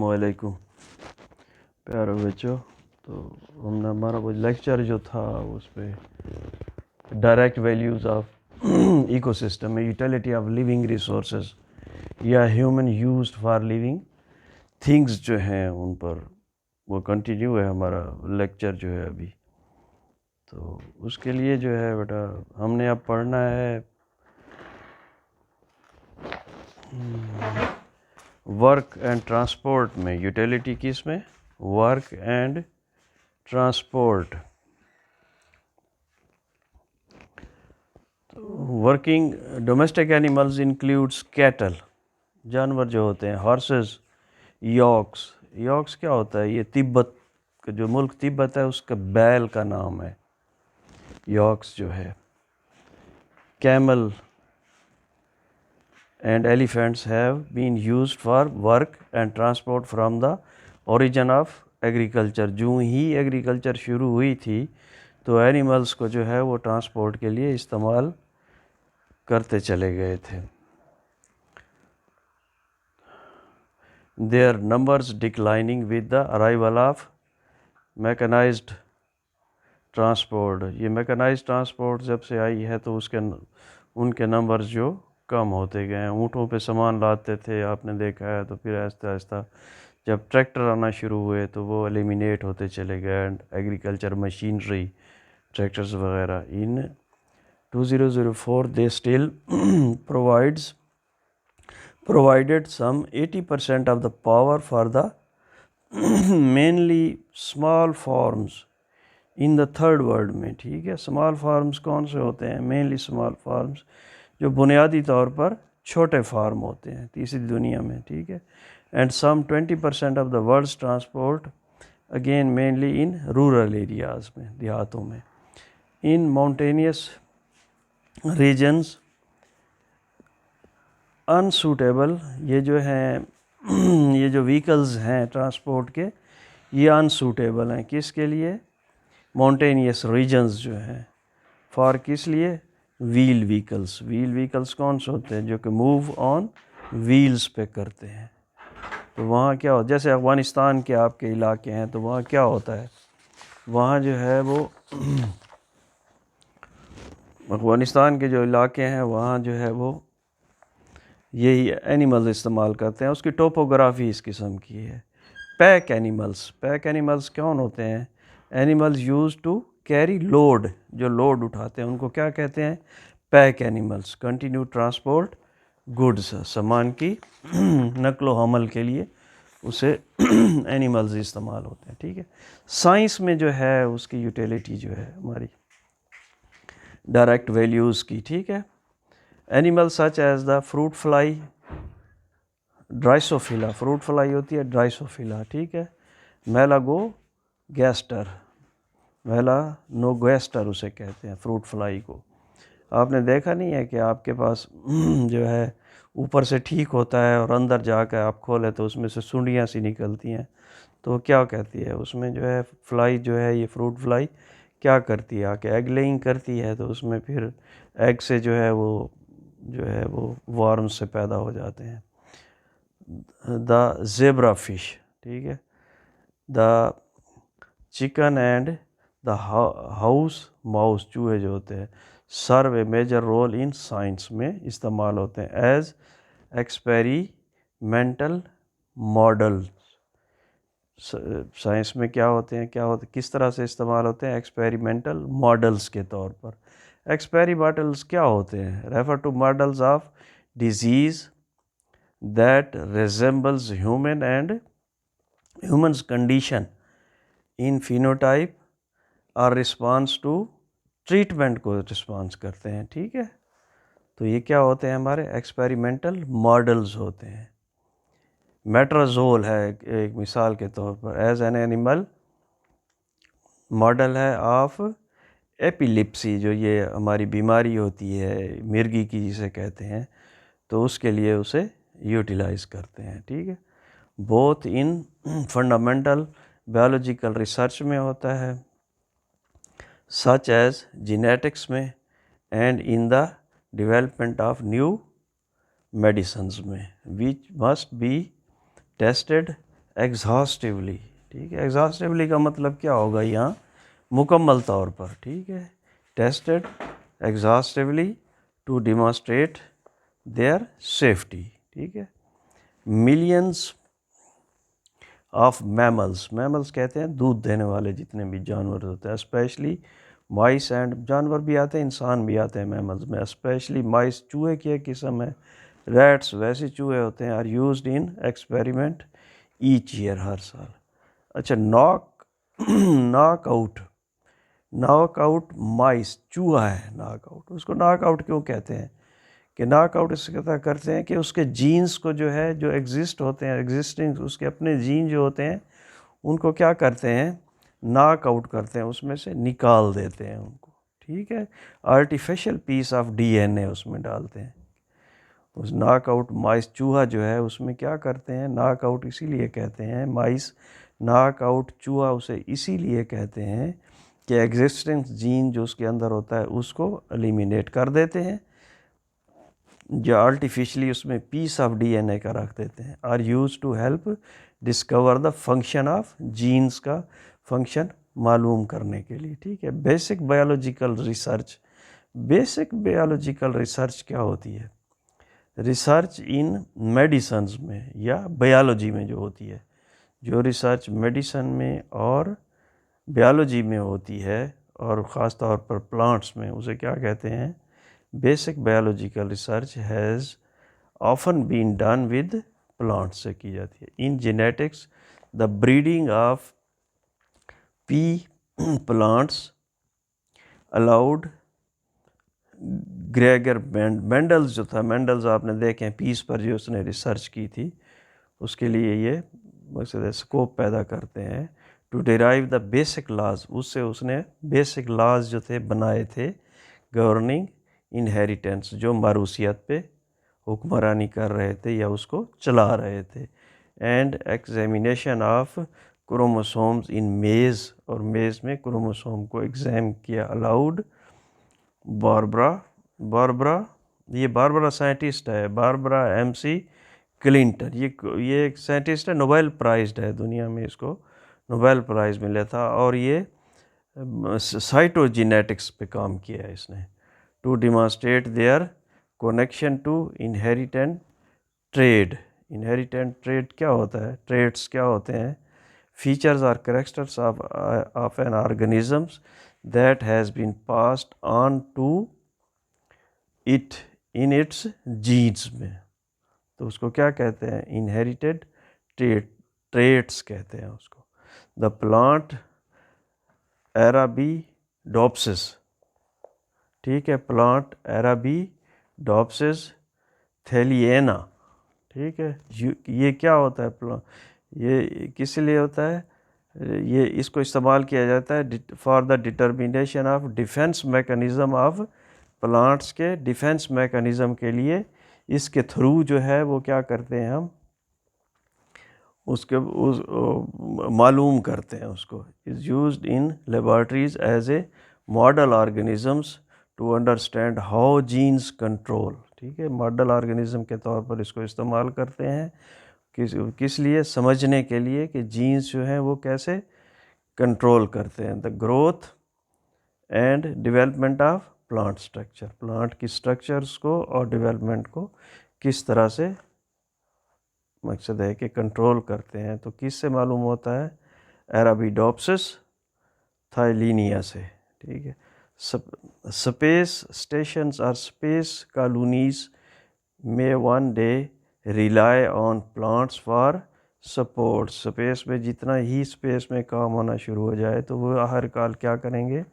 वालेकुम प्यारे बच्चों। तो हमने हमारा वो लेक्चर जो था उस पर डायरेक्ट वैल्यूज़ ऑफ इकोसिस्टम में यूटिलिटी ऑफ लिविंग रिसोर्सेज या human used for living things जो हैं उन पर वो कंटिन्यू है हमारा लेक्चर जो है अभी। तो उसके लिए जो है बेटा हमने अब पढ़ना है वर्क एंड ट्रांसपोर्ट में। यूटिलिटी किस में? Work and transport. Working domestic animals includes cattle, जानवर जो होते हैं, हॉर्सेस, यॉक्स। यॉक्स क्या होता है? ये तिब्बत का जो मुल्क तिब्बत है उसका बैल का नाम है यॉक्स जो है। Camel and elephants have been used for work and transport from the origin of agriculture। जो ही एग्रीकल्चर शुरू हुई थी तो एनिमल्स को जो है वो ट्रांसपोर्ट के लिए इस्तेमाल करते चले गए थे। Their numbers declining with the arrival of mechanized transport। ये मैकेनाइज्ड ट्रांसपोर्ट जब से आई है तो उनके नंबर्स जो कम होते गए हैं। ऊँटों पे सामान लाते थे आपने देखा है, तो फिर आहिस्ता आहिस्ता जब ट्रैक्टर आना शुरू हुए तो वो एलिमिनेट होते चले गए। एंड एग्रीकल्चर मशीनरी, ट्रैक्टर्स वगैरह। इन 2004 they still provided some 80% of the power for the mainly small farms in the third world में। ठीक है, स्मॉल फार्म्स कौन से होते हैं? मेनली स्मॉल फार्म्स जो बुनियादी तौर पर छोटे फार्म होते हैं तीसरी दुनिया में। ठीक है, and some 20% of the world's transport again mainly in rural areas में, देहातों में। इन माउंटेनियस रीजन्स अनसूटेबल, ये जो हैं ये जो व्हीकल्स हैं ट्रांसपोर्ट के ये अनसूटेबल हैं। किसके लिए? माउंटेनियस रीजन्स जो हैं। फॉर किस लिए? Wheel vehicles. व्हील व्हीकल्स कौन से होते हैं? जो कि मूव ऑन व्हील्स पे करते हैं। तो वहाँ क्या हो, जैसे अफ़गानिस्तान के आपके इलाके हैं तो वहाँ क्या होता है, वहाँ जो है वो अफ़गानिस्तान के जो इलाके हैं वहाँ जो है वो यही एनिमल्स इस्तेमाल करते हैं। उसकी टोपोग्राफी इस किस्म की है। Pack animals. पैक एनिमल्स कौन होते हैं? Animals use to carry load, जो लोड उठाते हैं उनको क्या कहते हैं? Pack animals. Continue transport goods, सामान की नकलो हमल के लिए उसे एनिमल्स इस्तेमाल होते हैं। ठीक है, साइंस में जो है उसकी यूटिलिटी जो है हमारी डायरेक्ट वैल्यूज़ की। ठीक है, animals such as the fruit fly, Drosophila, fruit fly होती है ड्राइसोफिला। ठीक है, मेलागो गैस्टर, मेलानोगैस्टर उसे कहते हैं फ्रूट फ्लाई को। आपने देखा नहीं है कि आपके पास जो है ऊपर से ठीक होता है और अंदर जाकर आप खोले तो उसमें से सुंडियाँ सी निकलती हैं, तो क्या कहती है उसमें जो है फ्लाई जो है ये फ्रूट फ्लाई क्या करती है? आके एग लेइंग करती है, तो उसमें फिर एग से जो है वो वार्म्स से पैदा हो जाते हैं। द ज़ेब्रा फिश, ठीक है, the chicken and the house mouse, चूहे जो होते हैं, सर्व ए मेजर रोल इन साइंस में इस्तेमाल होते हैं एज एक्सपेरिमेंटल मॉडल। साइंस में क्या होते हैं, किस तरह से इस्तेमाल होते हैं? एक्सपेरिमेंटल मॉडल्स के तौर पर। एक्सपेरिमेंटल्स क्या होते हैं? Refer to models of disease that resembles humans condition in phenotype और रिस्पांस टू ट्रीटमेंट को रिस्पांस करते हैं। ठीक है, तो ये क्या होते हैं? हमारे एक्सपेरिमेंटल मॉडल्स होते हैं। मेट्राजोल है एक मिसाल के तौर पर, एज एन एनिमल मॉडल है ऑफ एपिलिप्सी, जो ये हमारी बीमारी होती है मिर्गी की जिसे कहते हैं, तो उसके लिए उसे यूटिलाइज करते हैं। ठीक है, both in fundamental biological research में होता है सच एज जेनेटिक्स में, and in the development of new medicines में, which must be tested exhaustively, ठीक है। एग्जॉस्टिवली का मतलब क्या होगा यहाँ, मुकम्मल तौर पर, ठीक है। Tested exhaustively to demonstrate their safety, ठीक है। मिलियंस ऑफ मैमल्स, मैमल्स कहते हैं दूध देने वाले जितने भी जानवर होते हैं, स्पेशली माइस एंड, जानवर भी आते हैं इंसान भी आते हैं मैमल्स में, स्पेशली माइस चूहे की एक किस्म है, रैट्स वैसे चूहे होते हैं, are used in experiment each year, हर साल। अच्छा, नॉक आउट माइस, चूहा है नॉक आउट, उसको नॉक आउट क्यों कहते हैं कि नॉक आउट इससे कहता करते हैं कि उसके जीन्स को जो है, जो एग्जिस्ट होते हैं, एग्जिस्टिंग उसके अपने जीन जो होते हैं उनको क्या करते हैं, नॉक आउट करते हैं, उसमें से निकाल देते हैं उनको, ठीक है। आर्टिफिशियल पीस ऑफ डीएनए उसमें डालते हैं। उस नॉक आउट माइस चूहा जो है उसमें क्या करते हैं, नॉक आउट इसीलिए कहते हैं माइस, नॉक आउट चूहा उसे इसीलिए कहते हैं कि एग्जिस्टिंग जीन जो उसके अंदर होता है उसको एलिमिनेट कर देते हैं, जो आर्टिफिशियली उसमें पीस ऑफ डीएनए का रख देते हैं, are use to help discover the function of genes का फंक्शन मालूम करने के लिए, ठीक है। Basic biological research, basic biological research क्या होती है, रिसर्च इन मेडिसन्स में या बायोलॉजी में जो होती है, जो रिसर्च मेडिसन में और बायोलॉजी में होती है और ख़ास तौर पर प्लांट्स में, उसे क्या कहते हैं, basic biological research has often been done with plants से की जाती है। In genetics the breeding of pea plants allowed Gregor Mendel's जो था, मेंडल्स आपने देखे हैं पीस पर जो उसने रिसर्च की थी, उसके लिए ये मकसद स्कोप पैदा करते हैं, to derive the basic laws, उससे उसने बेसिक लॉज जो थे बनाए थे, गवर्निंग इनहेरिटेंस, जो मारूसियत पे हुक्मरानी कर रहे थे या उसको चला रहे थे, एंड एग्जामिनेशन ऑफ क्रोमोसोम्स इन मेज़, और मेज़ में क्रोमोसोम को एग्जाम किया, अलाउड ये बारबरा साइंटिस्ट है, बारबरा MC क्लिंटन, ये एक साइंटिस्ट है, नोबेल प्राइज़ है दुनिया में, इसको नोबेल प्राइज़ मिला था, और ये साइटोजेनेटिक्स पे काम किया है इसने, to demonstrate their connection to inherent trait. Inherent trait क्या होता है, ट्रेड्स क्या होते हैं, फीचर्स और characters of an organisms that has been passed on to it in its genes में, तो उसको क्या कहते हैं, इनहेरिटेड ट्रेड्स कहते हैं उसको। द प्लांट एराबीडोप्सिस, ठीक है, प्लांट एराबीडोप्सिस थेलिएना, ठीक है, ये क्या होता है, ये किस लिए होता है, ये इसको इस्तेमाल किया जाता है for the determination of defence mechanism of plants के डिफेंस मैकेनिज़्म के लिए, इसके थ्रू जो है वो क्या करते हैं हम उसके मालूम करते हैं उसको, is used in laboratories as a model organisms to understand how genes control, ठीक है, मॉडल ऑर्गेनिज्म के तौर पर इसको इस्तेमाल करते हैं, किस लिए, समझने के लिए कि जीन्स जो हैं वो कैसे कंट्रोल करते हैं the growth and development of plant structure, plant की स्ट्रक्चर्स को और डेवलपमेंट को किस तरह से मकसद है कि कंट्रोल करते हैं। तो किस से मालूम होता है, एराबीडोप्सिस थाइलिनिया से, ठीक है। स्पेस स्टेशंस और स्पेस कॉलोनीज में one day rely on plants for support, space में जितना ही स्पेस में काम होना शुरू हो जाए तो वो हर काल क्या करेंगे,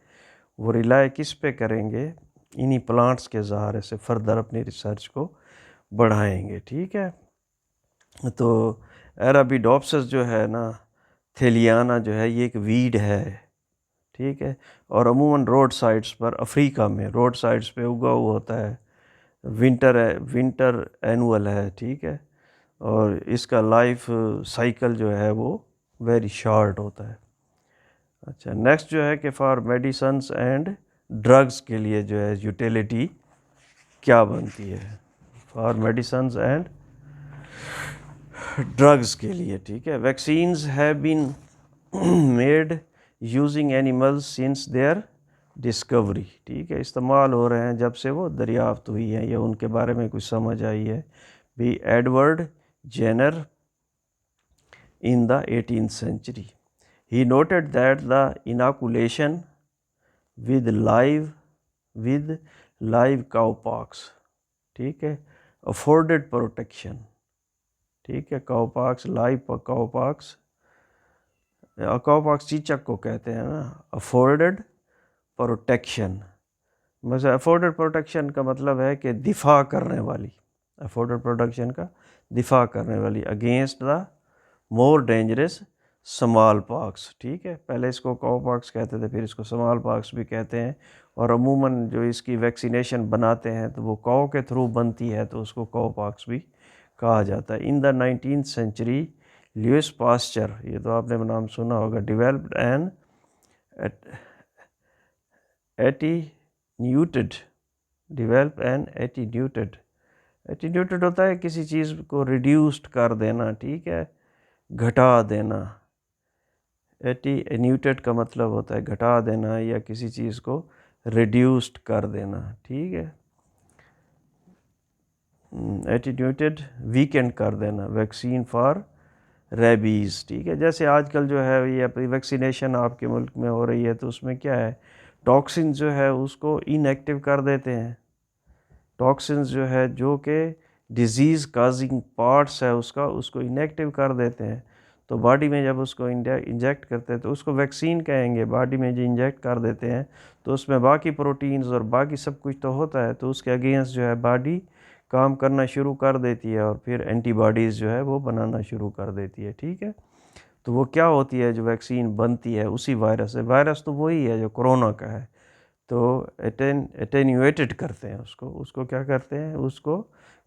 वो रिलाई किस पे करेंगे, इन्हीं प्लांट्स के सहारे से फर्दर अपनी रिसर्च को बढ़ाएंगे, ठीक है। तो एराबीडोप्सिस जो है ना, थेलियाना जो है, ये एक वीड है, ठीक है, और अमूमन रोड साइड्स पर, अफ्रीका में रोड साइड्स पे उगा हुआ होता है, विंटर एनुअल है, ठीक है, और इसका लाइफ साइकिल जो है वो वेरी शॉर्ट होता है। अच्छा, नेक्स्ट जो है कि फॉर मेडिसन्स एंड ड्रग्स के लिए जो है यूटिलिटी क्या बनती है, फॉर मेडिसन्स एंड ड्रग्स के लिए, ठीक है। Vaccines have been made using animals since their discovery, ठीक है, इस्तेमाल हो रहे हैं जब से वो दरियाफ्त हुई है या उनके बारे में कुछ समझ आई है। By Edward Jenner in the 18th century. He noted that the inoculation with live cowpox, ठीक है, afforded protection, ठीक है, cowpox, live cowpox, cowpox चीचक को कहते हैं ना, afforded protection, मतलब afforded protection का मतलब है कि दिफा करने वाली, afforded protection का दिफा करने वाली against the more dangerous small pox, ठीक है। पहले इसको काउपॉक्स कहते थे, फिर इसको स्मॉल पॉक्स भी कहते हैं। और अमूमन जो इसकी वैक्सीनेशन बनाते हैं तो वो काउ के थ्रू बनती है, तो उसको काउपॉक्स भी कहा जाता है। In the 19th century Louis Pasteur, ये तो आपने नाम सुना होगा, डेवलप्ड एन एटीन्यूटेड होता है किसी चीज़ को रिड्यूस्ड कर देना, ठीक है, घटा देना। एटीन्यूटेड का मतलब होता है घटा देना या किसी चीज़ को रिड्यूस्ड कर देना, ठीक है, एटीन्यूटेड वीकेंड कर देना। वैक्सीन फॉर रेबीज़, ठीक है, जैसे आजकल जो है ये वैक्सीनेशन आपके मुल्क में हो रही है, तो उसमें क्या है, टॉक्सिन जो है उसको इनएक्टिव कर देते हैं। टॉक्सिन्स जो है जो कि डिज़ीज़ काजिंग पार्ट्स है उसको इनएक्टिव कर देते हैं। तो बॉडी में जब उसको इंजेक्ट करते हैं तो उसको वैक्सीन कहेंगे। बॉडी में जो इंजेक्ट कर देते हैं तो उसमें बाकी प्रोटीन्स और बाकी सब कुछ तो होता है, तो उसके अगेंस्ट जो है बॉडी काम करना शुरू कर देती है और फिर एंटीबॉडीज़ जो है वो बनाना शुरू कर देती है, ठीक है। तो वो क्या होती है जो वैक्सीन बनती है उसी वायरस से, वायरस तो वही है जो कोरोना का है, तो एटेन्यूएटेड करते हैं उसको क्या करते हैं, उसको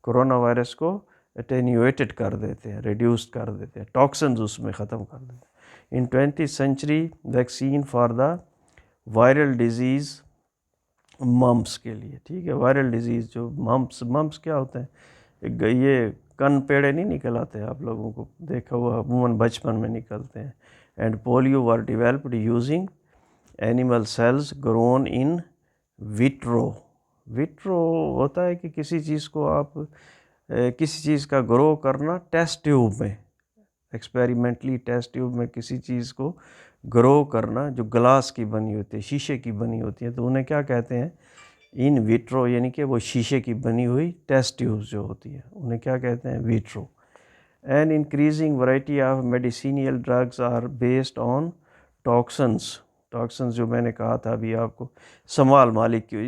कोरोना वायरस को एटेन्यूएटेड कर देते हैं, रिड्यूस्ड कर देते हैं, टॉक्सिन्स उसमें ख़त्म कर देते हैं। In 20th century vaccine for the viral disease mumps के लिए, ठीक है, वायरल डिजीज़ जो मम्प्स क्या होते हैं, ये कन पेड़े नहीं निकल आते, आप लोगों को देखा हुआ अमूमन बचपन में निकलते हैं। And polio were developed using animal cells grown in vitro. Vitro होता है कि किसी चीज़ को आप किसी चीज़ का ग्रो करना टेस्ट ट्यूब में, एक्सपेरिमेंटली टेस्ट ट्यूब में किसी चीज़ को ग्रो करना जो ग्लास की बनी होती है, शीशे की बनी होती है, तो उन्हें क्या कहते हैं, इन विट्रो, यानी कि वो शीशे की बनी हुई टेस्ट ट्यूब्स जो होती है उन्हें क्या कहते हैं, vitro. An increasing variety of medicinal drugs are based on toxins. Toxins जो मैंने कहा था अभी आपको, स्मॉल मालिक्यूल,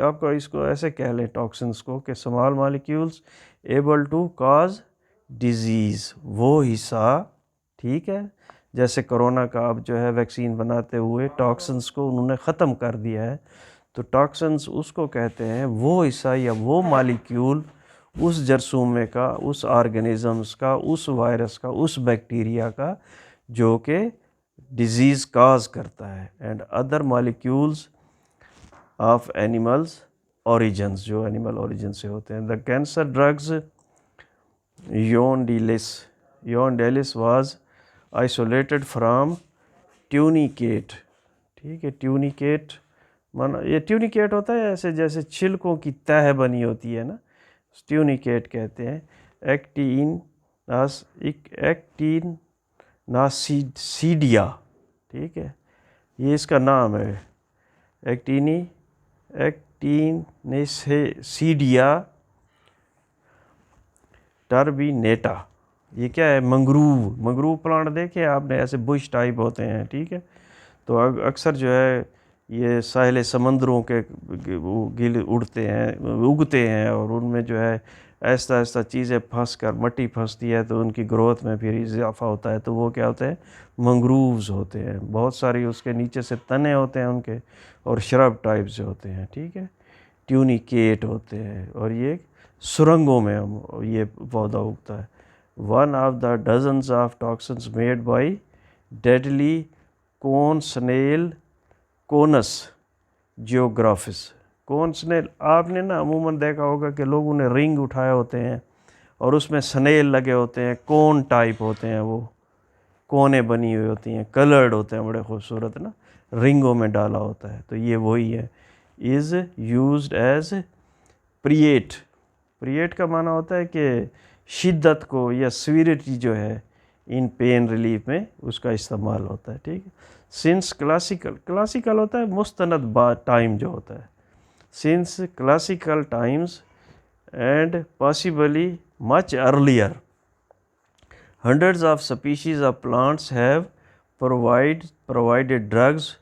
आपको इसको ऐसे कह लें टॉक्सिन्स को कि small molecules able to cause disease, वो हिस्सा, ठीक है, जैसे कोरोना का अब जो है वैक्सीन बनाते हुए टॉक्सिन्स को उन्होंने ख़त्म कर दिया है, तो टॉक्सिन्स उसको कहते हैं वो हिस्सा या वो मालिक्यूल उस जरसूमे का, उस ऑर्गेनिज़म्स का, उस वायरस का, उस बैक्टीरिया का जो कि डिजीज़ काज करता है। And other molecules of animals origins, जो एनिमल ओरिजिन से होते हैं। The cancer drugs Yondelis was isolated from tunicate, ठीक है, ट्यूनिकेट माना, ये ट्यूनिकेट होता है ऐसे जैसे छिलकों की तह बनी होती है ना, ट्यूनिकेट कहते हैं। एक्टिनासीडिया, ठीक है, ये इसका नाम है, एक्टिनेसीडिया टर्बिनेटा। ये क्या है, मंगरूव प्लांट देखे आपने, ऐसे बुश टाइप होते हैं, ठीक है। तो अक्सर जो है ये साहिल समंदरों के गिल उगते हैं और उनमें जो है ऐसा ऐसा चीज़ें फंस कर मट्टी फंसती है, तो उनकी ग्रोथ में फिर इजाफा होता है, तो वो क्या होते हैं, मंगरूव्स होते हैं। बहुत सारी उसके नीचे से तने होते हैं उनके, और शरब टाइप से होते हैं, ठीक है, ट्यूनिकेट होते हैं, और ये सुरंगों में हम ये पौधा उगता है। One of the dozens of toxins made by deadly cone snail Conus geographus. Cone snail आपने ना अमूमन देखा होगा कि लोग उन्हें रिंग उठाए होते हैं और उसमें स्नेल लगे होते हैं, कोन टाइप होते हैं, वो कोने बनी हुई होती हैं, कलर्ड होते हैं, बड़े खूबसूरत ना, रिंगों में डाला होता है। तो ये वही है, इज़ यूज्ड एज प्रिएट। प्रिएट का माना होता है कि शिद्दत को या सीवियरिटी जो है इन पेन रिलीफ में उसका इस्तेमाल होता है, ठीक है। सिंस क्लासिकल, क्लासिकल होता है मुस्तनद टाइम जो होता है, since classical times and possibly much earlier, hundreds of species of plants have provided drugs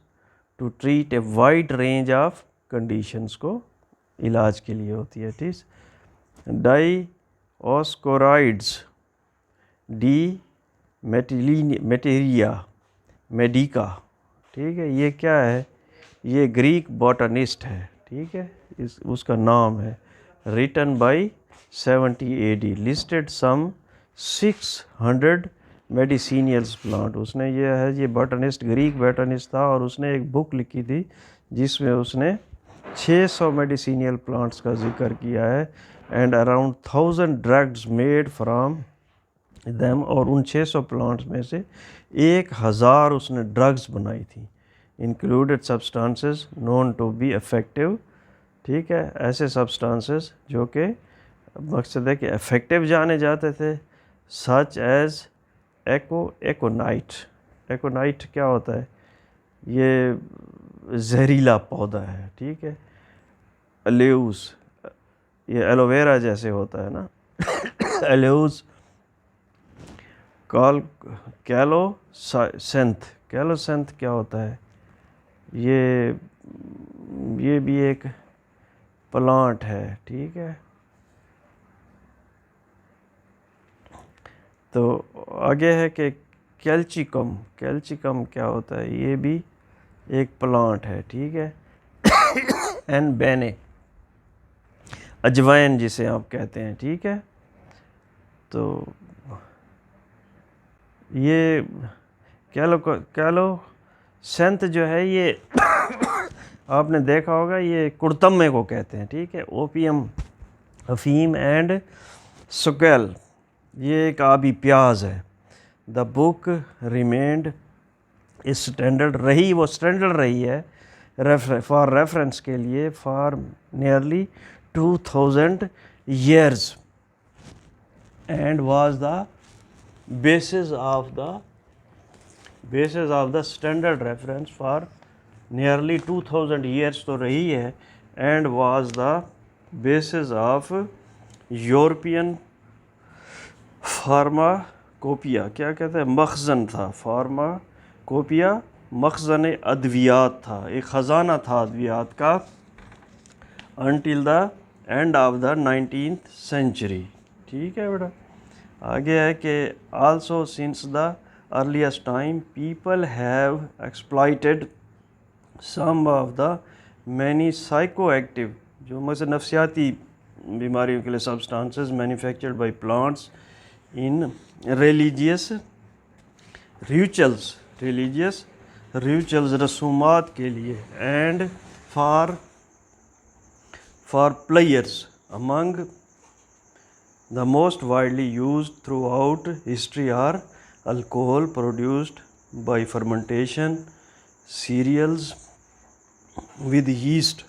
to treat a wide range of conditions को इलाज के लिए होती है, ठीक। डाइओस्कोराइड्स, डी मेटेरिया मेडिका, ठीक है, ये क्या है, ये ग्रीक बॉटनिस्ट है, ठीक है, उसका नाम है, written by 70 AD, listed some 600 medicinal plant। उसने ये बॉटनिस्ट, ग्रीक बॉटनिस्ट था, और उसने एक बुक लिखी थी जिसमें उसने 600 मेडिसिनियल प्लांट्स का जिक्र किया है, and around 1000 drugs made from them, और उन 600 प्लांट्स में से 1000 उसने ड्रग्स बनाई थी, included substances known to be effective, ठीक है, ऐसे सब्सटेंसेस जो कि मकसद है कि इफ़ेक्टिव जाने जाते थे, सच एज एकोनाइट। एकोनाइट क्या होता है, ये जहरीला पौधा है, ठीक है। एलेउस, ये एलोवेरा जैसे होता है ना, एलेउस। कैलोसेंथ, कैलोसेंथ क्या होता है, ये भी एक प्लांट है, ठीक है। तो आगे है कि कैल्चिकम, कैल्चिकम क्या होता है, ये भी एक प्लांट है, ठीक है। एंड बेने, अजवाइन जिसे आप कहते हैं, ठीक है। तो ये कैलोसेंथ जो है, ये आपने देखा होगा, ये कुड़तम्मे को कहते हैं, ठीक है। ओपियम, अफीम एंड सुकेल, ये एक आबी प्याज है। द बुक रिमेंड स्टैंडर्ड रही, वो स्टैंडर्ड रही है फॉर रेफरेंस के लिए for nearly 2000 years and was the basis of the standard reference for nearly 2000 years तो रही है, and was the basis of European pharmacopoeia, क्या कहते हैं, मखजन था, फार्माकोपिया मखजन अद्वियात था, एक ख़जाना था अद्वियात का, until the end of the 19th century, ठीक है बेटा। आगे है कि also since the earliest time people have exploited some of the many psychoactive, जो मतलब नफ्सियाती बीमारियों के लिए substances manufactured by plants in religious rituals रसूमात के लिए, and for players among the most widely used throughout history are alcohol produced by fermentation, cereals with yeast,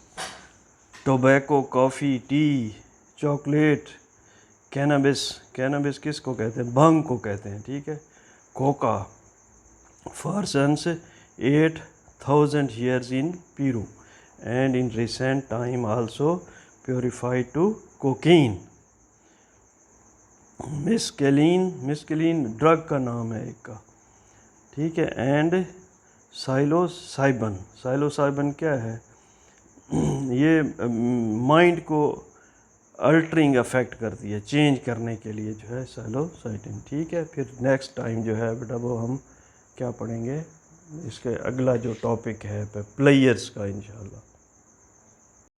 tobacco, coffee, tea, chocolate, cannabis किसको कहते हैं, भंग को कहते हैं, ठीक है, Coca, for since 8000 years in Peru, and in recent time also purified to cocaine। Mescaline drug का नाम है एक का, ठीक है। एंड साइलोसाइबन क्या है, ये माइंड को अल्टरिंग अफेक्ट करती है, चेंज करने के लिए जो है साइलोसाइटिन, ठीक है। फिर नेक्स्ट टाइम जो है बेटा वो हम क्या पढ़ेंगे, इसके अगला जो टॉपिक है प्लेयर्स का इंशाल्लाह।